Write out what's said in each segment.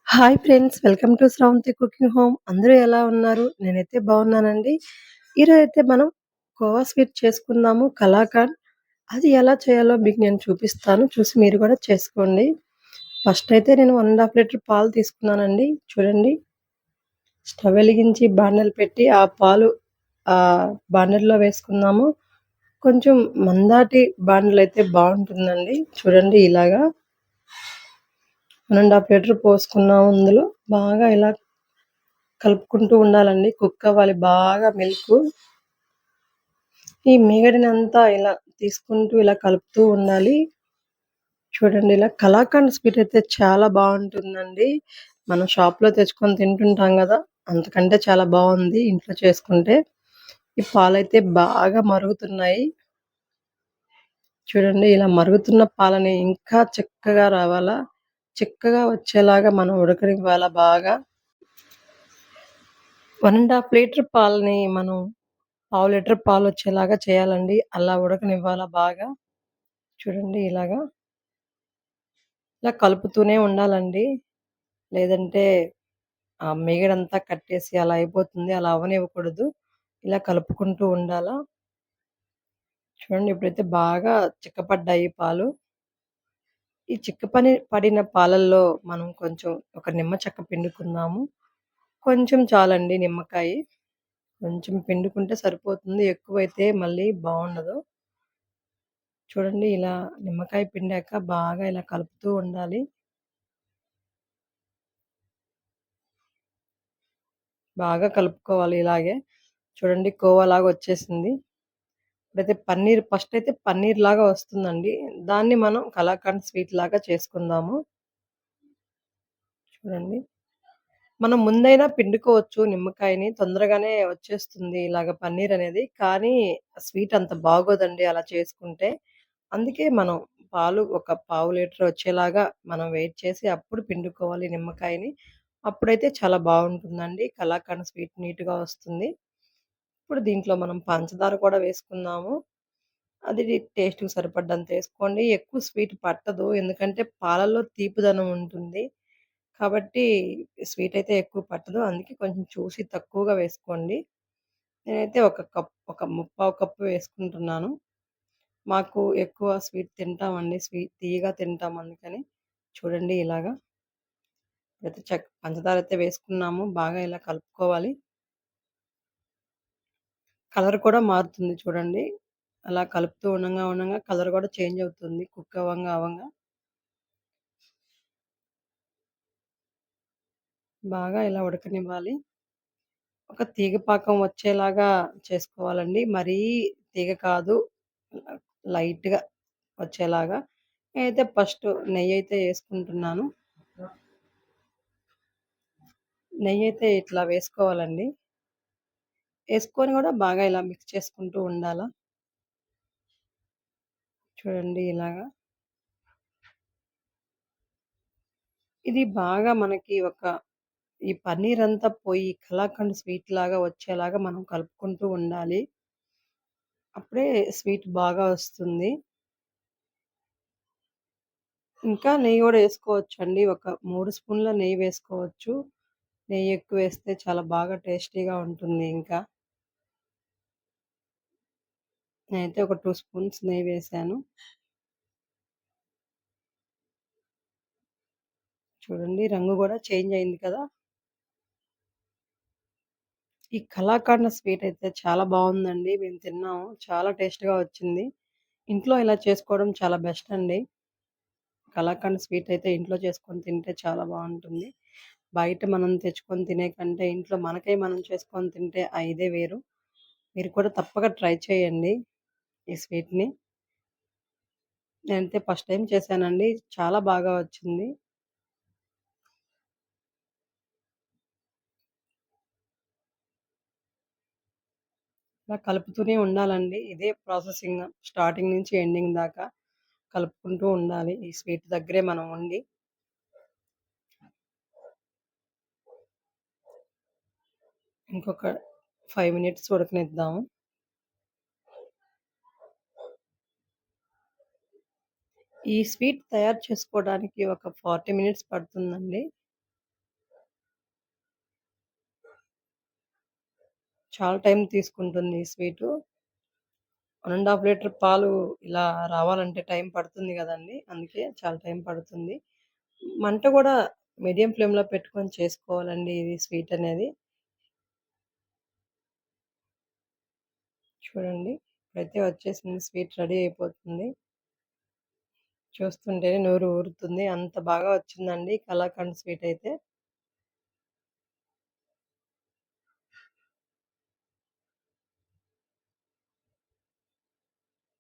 Hi friends. Welcome to Sravanthi cooking home. అందరూ ఎలా ఉన్నారు? నేనైతే బాగున్నానండి. ఈరోజైతే మనం కోవా స్వీట్ చేసుకుందాము కలాకండ్. అది ఎలా చేయాలో మీకు నేను చూపిస్తాను. చూసి మీరు కూడా చేసుకోండి. ఫస్ట్ అయితే నేను 1 ½ లీటర్ పాలు తీసుకున్నానండి. చూడండి. స్టవ్ వెలిగించి బాండెలు పెట్టి ఆ పాలు బాండెల్లో వేసుకుందాము. కొంచెం మందాటి బాండెలైతే బావుంటుందండి. చూడండి ఇలాగా 1 ½ లీటర్ పోసుకున్నాము అందులో. బాగా ఇలా కలుపుకుంటూ ఉండాలండి. కుక్ అవ్వాలి బాగా మిల్కు. ఈ మీగడనంతా ఇలా తీసుకుంటూ ఇలా కలుపుతూ ఉండాలి. చూడండి ఇలా కలాకండ్ స్వీట్ అయితే చాలా బావుంటుందండి. మనం షాప్‌లో తెచ్చుకొని తింటుంటాం గదా! అంతకంటే చాలా బావుంది ఇంట్లో చేసుకుంటే. ఈ పాలైతే బాగా మరుగుతున్నాయి. చూడండి ఇలా మరుగుతున్న పాలని ఇంకా చిక్కగా రావాలా, చిక్కగా వచ్చేలాగా మనం ఉడకనివ్వాలా బాగా. 1 ½ లీటర్ పాలని మనం పావు లీటర్ పాలొచ్చేలాగా చేయాలండి. అలా ఉడకనివ్వాలా బాగా. చూడండి ఇలాగా. ఇలా కలుపుతూనే ఉండాలండి. లేదంటే ఆ మీగడంతా కట్టేసి అలా అయిపోతుంది. అలా అవ్వనివ్వకూడదు. ఇలా కలుపుకుంటూ ఉండాలా. చూడండి ఇప్పుడైతే బాగా చిక్కపడ్డాయి పాలు. ఈ పడిన పాలల్లో మనం కొంచెం ఒక నిమ్మ చెక్క పిండుకుందాము. కొంచెం చాలండి నిమ్మకాయి. కొంచెం పిండుకుంటే సరిపోతుంది. ఎక్కువైతే మళ్ళీ బావుండదు. చూడండి ఇలా నిమ్మకాయ పిండాక బాగా ఇలా కలుపుతూ ఉండాలి. బాగా కలుపుకోవాలి ఇలాగే. చూడండి కోవాలాగా వచ్చేసింది. ఇప్పుడైతే ఫస్ట్ అయితే పన్నీర్ లాగా వస్తుందండి. దాన్ని మనం కలాకండ్ స్వీట్ లాగా చేసుకుందాము. చూడండి. మనం ముందైనా పిండుకోవచ్చు నిమ్మకాయని. తొందరగానే వచ్చేస్తుంది ఇలాగ పన్నీర్ అనేది. కానీ స్వీట్ అంత బాగోదండి అలా చేసుకుంటే. అందుకే మనం పాలు ఒక పావు లీటర్ వచ్చేలాగా మనం వెయిట్ చేసి అప్పుడు పిండుకోవాలి నిమ్మకాయని. అప్పుడైతే చాలా బావుంటుందండి. కలాకండ్ స్వీట్ నీట్‌గా వస్తుంది. ఇప్పుడు దీంట్లో మనం పంచదార కూడా వేసుకుందాము. అది టేస్ట్‌కి సరిపడ్డంత ఏసుకోండి. ఎక్కువ స్వీట్ పట్టదు. ఎందుకంటే పాలల్లో తీపిదనం ఉంటుంది. కాబట్టి స్వీట్ అయితే ఎక్కువ పట్టదు. అందుకే కొంచెం చూసి తక్కువగా వేసుకోండి. నేనైతే ఒక ముప్పావు కప్పు వేసుకుంటున్నాను. మాకు ఎక్కువ స్వీట్ తింటామండి. స్వీట్ తియ్యగా తింటాం అందుకని. చూడండి ఇలాగా. ఇప్పుడైతే పంచదార అయితే వేసుకున్నాము. బాగా ఇలా కలుపుకోవాలి. కలర్ కూడా మారుతుంది చూడండి. అలా కలుపుతూ ఉండంగా కలర్ కూడా చేంజ్ అవుతుంది. కుక్ అవ్వంగా. బాగా ఇలా ఉడకనివ్వాలి. ఒక తీగ పాకం వచ్చేలాగా చేసుకోవాలండి. మరీ తీగ కాదు. లైట్‌గా వచ్చేలాగా. నేనైతే ఫస్ట్ నెయ్యయితే యేసుకుంటున్నాను. నెయ్యయితే ఇట్లా వేసుకోవాలండి. యేసుకొని గూడా బాగా ఇలా మిక్స్ చేసుకుంటూ ఉండాలా. చూడండి ఇలాగా. ఇది బాగా మనకి ఈ పన్నీరంతా పోయి కలాకండ్ స్వీట్ లాగా వచ్చేలాగా మనం కలుపుకుంటూ ఉండాలి. అప్పుడే స్వీట్ బాగా వస్తుంది. ఇంకా నెయ్యి గూడా యేసుకోవచ్చండి. ఒక 3 స్పూన్ల నెయ్యి వేసుకోవచ్చు. నెయ్యి ఎక్కువేస్తే చాలా బాగా టేస్టీగా ఉంటుంది ఇంకా. నేనైతే ఒక 2 స్పూన్స్ నెయ్యి వేశాను. చూడండి రంగు గూడా చేంజ్ అయింది కదా! ఈ కలాకండ్ స్వీట్ అయితే చాలా బావుందండి. మేము తిన్నాము. చాలా టేస్ట్‌గా వచ్చింది. ఇంట్లో ఇలా చేసుకోవడం చాలా బెస్ట్ అండి. కలాకండ్ స్వీట్ అయితే ఇంట్లో చేసుకొని తింటే చాలా బావుంటుంది. బయట మనం తెచ్చుకొని తినే కంటే ఇంట్లో మనకై మనం చేసుకొని తింటే ఆ ఇదే వేరు. మీరు కూడా తప్పక ట్రై చేయండి ఈ స్వీట్‌ని. నేనైతే ఫస్ట్ టైమ్ చేశానండి. చాలా బాగా వచ్చింది. ఇలా కలుపుతూనే ఉండాలండి. ఇదే ప్రాసెసింగ్ స్టార్టింగ్ నుంచి ఎండింగ్ దాకా కలుపుకుంటూ ఉండాలి. ఈ స్వీట్ దగ్గరే మనం ఉండి. ఇంకొక 5 మినిట్స్ ఉడకనిద్దాము. ఈ స్వీట్ తయారు చేసుకోవడానికి ఒక 40 మినిట్స్ పడుతుందండి. చాలా టైం తీసుకుంటుంది ఈ స్వీటు. 1 ½ లీటర్ పాలు ఇలా రావాలంటే టైం పడుతుంది గదండీ! అందుకే చాలా టైం పడుతుంది. మంట గూడా మీడియం ఫ్లేమ్‌లో పెట్టుకొని చేసుకోవాలండి ఇది స్వీట్ అనేది. చూడండి ఇప్పుడైతే వచ్చేసింది స్వీట్ రెడీ అయిపోతుంది. చూస్తుంటేనే నోరు ఊరుతుంది. అంత బాగా వచ్చిందండి కలాకండ్ స్వీట్ అయితే.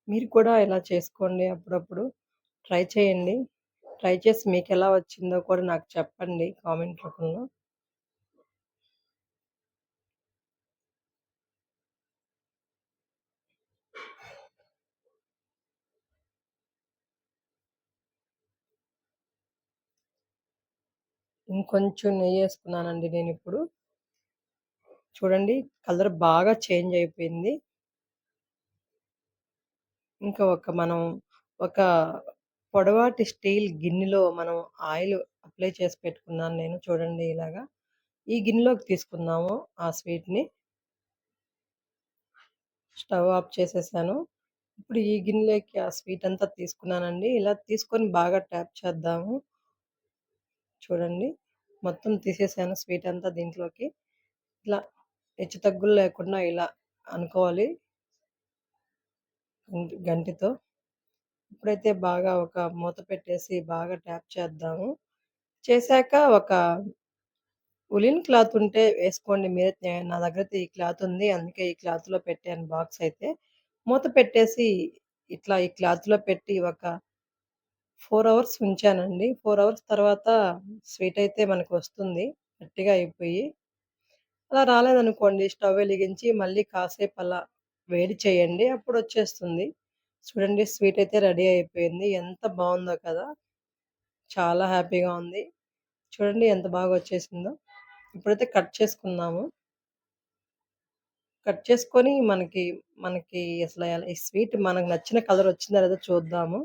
మీరు కూడా ఇలా చేసుకోండి అప్పుడప్పుడు. ట్రై చేయండి. ట్రై చేసి మీకెలా వచ్చిందో కూడా నాకు చెప్పండి కామెంట్ రూపంలో. ఇంకొంచెం నెయ్యేసుకున్నానండి నేనిప్పుడు. చూడండి కలర్ బాగా చేంజ్ అయిపోయింది. ఇంకా ఒక పొడవాటి స్టీల్ గిన్నెలో మనం ఆయిల్ అప్లై చేసి పెట్టుకున్నాను నేను చూడండి ఇలాగా. ఈ గిన్నెలోకి తీసుకుందాము ఆ స్వీట్‌ని. స్టవ్ ఆఫ్ చేసేసాను. ఇప్పుడు ఈ గిన్నెలోకి ఆ స్వీట్ అంతా తీసుకున్నానండి. ఇలా తీసుకొని బాగా ట్యాప్ చేద్దాము. చూడండి. మొత్తం తీసేసాను స్వీట్ అంతా దీంట్లోకి. ఇలా హెచ్చుతగ్గులు లేకుండా ఇలా అనుకోవాలి గంటెతో. ఇప్పుడైతే బాగా ఒక మూత పెట్టేసి బాగా ట్యాప్ చేద్దాము. చేశాక ఒక ఉలెన్ క్లాత్ ఉంటే వేసుకోండి మీరే నా దగ్గరైతే ఈ క్లాత్ ఉంది. అందుకే ఈ క్లాత్‌లో పెట్టాను బాక్స్ అయితే. మూత పెట్టేసి ఇట్లా ఈ క్లాత్‌లో పెట్టి ఒక 4 అవర్స్ ఉంచానండి. 4 అవర్స్ తర్వాత స్వీట్ అయితే మనకొస్తుంది గట్టిగా అయిపోయి. అలా రాలేదనుకోండి స్టవ్ వెలిగించి మళ్ళీ కాసేపు అలా వేడి చేయండి. అప్పుడొచ్చేస్తుంది. చూడండి స్వీట్ అయితే రెడీ అయిపోయింది. ఎంత బావుందో కదా! చాలా హ్యాపీగా ఉంది. చూడండి ఎంత బాగా వచ్చేసిందో. ఇప్పుడైతే కట్ చేసుకుందాము. కట్ చేసుకొని మనకి అసల ఈ స్వీట్ మనకు నచ్చిన కలర్ వచ్చిందో లేదో చూద్దాము.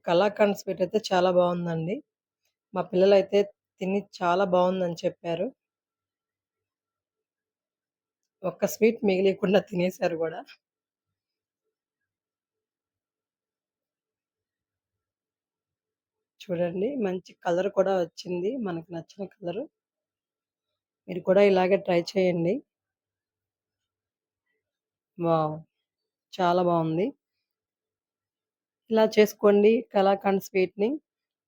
కలాకండ్ స్వీట్ అయితే చాలా బావుందండి. మా పిల్లలైతే తిని చాలా బావుందని చెప్పారు. ఒక్క స్వీట్ మిగిలీకుండా తినేసారు గూడా. చూడండి మంచి కలర్ కూడా వచ్చింది. మనకు నచ్చిన కలరు. మీరు కూడా ఇలాగే ట్రై చేయండి. వావ్! చాలా బావుంది. ఇలా చేసుకోండి కలాకండ్ స్వీట్‌ని.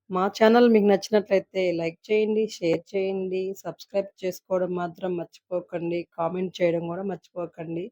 మా ఛానల్ మీకు నచ్చినట్లయితే లైక్ చేయండి, షేర్ చేయండి, సబ్స్క్రైబ్ చేసుకోవడం మాత్రం మర్చిపోకండి. కామెంట్ చేయడం గూడా మర్చిపోకండి.